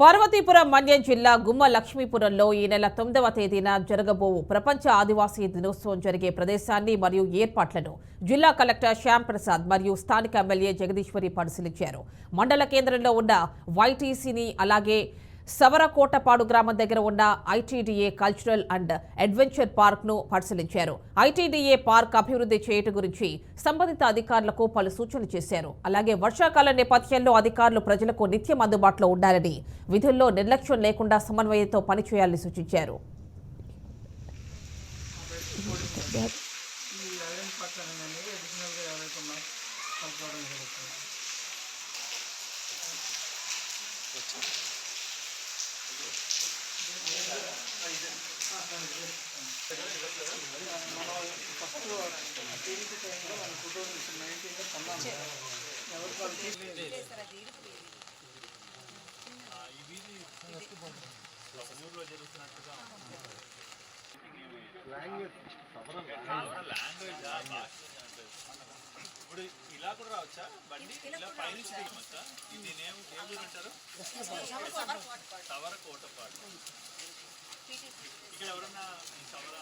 పార్వతీపురం మన్యం జిల్లా గుమ్మ లక్ష్మీపురంలో ఈ నెల 9వ తేదీన జరగబోవు ప్రపంచ ఆదివాసీ దినోత్సవం జరిగే ప్రదేశాన్ని మరియు ఏర్పాట్లను జిల్లా కలెక్టర్ శ్యామ్ ప్రసాద్ మరియు స్థానిక ఎమ్మెల్యే జగదీశ్వరి పరిశీలించారు. మండల కేంద్రంలో ఉన్న వైటీసీని అలాగే సవరకోటపాడు గ్రామం దగ్గర ఉన్న ITDA cultural and adventure park ను పరిశీలించారు. ఐటీడీఏ పార్క్ అభివృద్ధి చేయటం గురించి సంబంధిత అధికారులకు పలు సూచనలు చేశారు. అలాగే వర్షాకాల నేపథ్యంలో అధికారులు ప్రజలకు నిత్యం అందుబాటులో ఉండాలని, విధుల్లో నిర్లక్ష్యం లేకుండా సమన్వయంతో పనిచేయాలని సూచించారు. ఇప్పుడు ఇలా కూడా రావచ్చా బండి ఇలా పైనుంచి దిగమచ్చా ఇది ఏ ఊరు అంటారు సవరకోటపాడు ఇక్కడ ఎవరన్నా సవర